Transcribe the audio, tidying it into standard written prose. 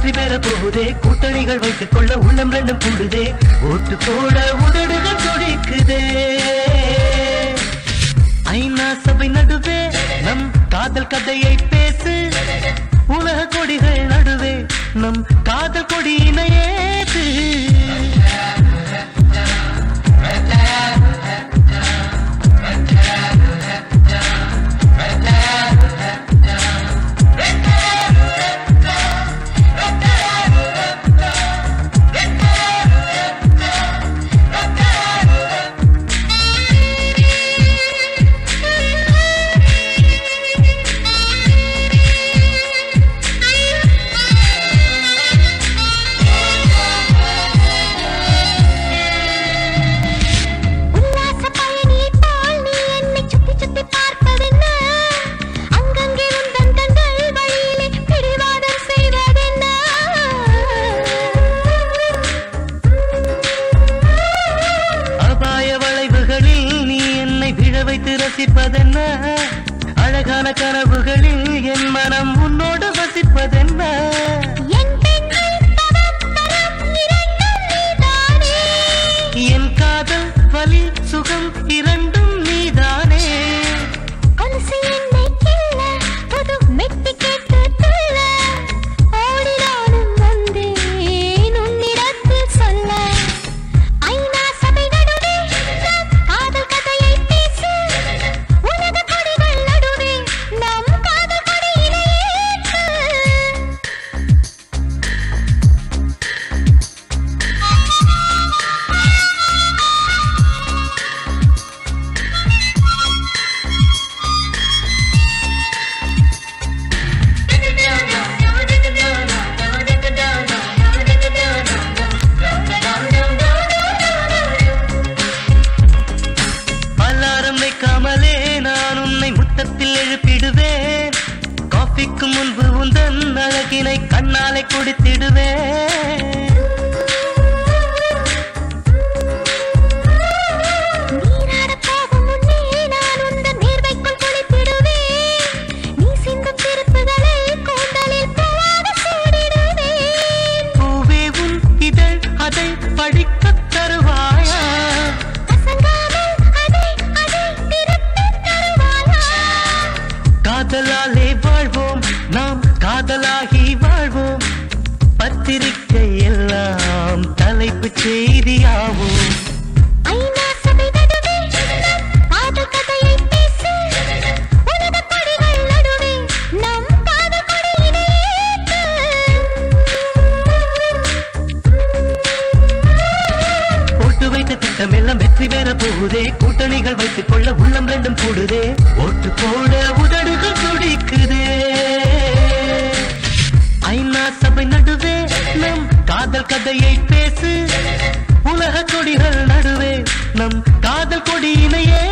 வெற்றி பெற போகுதே கூட்டணிகள் வைத்துக் கொள்ள உள்ளம் ரெண்டும் கூடுதே ஓட்டு போட உதடுகள் துடிக்குதே ஐநா சபை நடுவே நம் காதல் கதையை பேசு உலக கொடிகள் நடுவே நம் காதல் கொடியினையேது ரசிப்பதென்ன அழகான கனவுகளில் என் மனம் உன்னோடு வசிப்பதென்ன என் காதல் வலி சுகம் இரண்டும் நீதானே எழுப்பிடுவேன் காஃபிக்கு முன்பு உந்தன் அழகினை கண்ணாலை குடித்திடுவேன் பூவே உன் இதழ் அதை படிக்கத் தருவாயா காதலாலே வாழ்வோம் நாம் காதலாகி வாழ்வோம் பத்திரிகை எல்லாம் தலைப்பு செய்தியாவோம் போட்டு வைத்த திட்டம் எல்லாம் வெற்றி பெற போகுதே கூட்டணிகள் வைத்துக் கொள்ள உள்ளம் ரெண்டும் கூடுதே ஓட்டு போட உதடுகள் துடிக்குதே ஐநா சபை நடுவே நம் காதல் கதையை பேசு உலக கொடிகள் நடுவே நம் காதல் கொடியினையே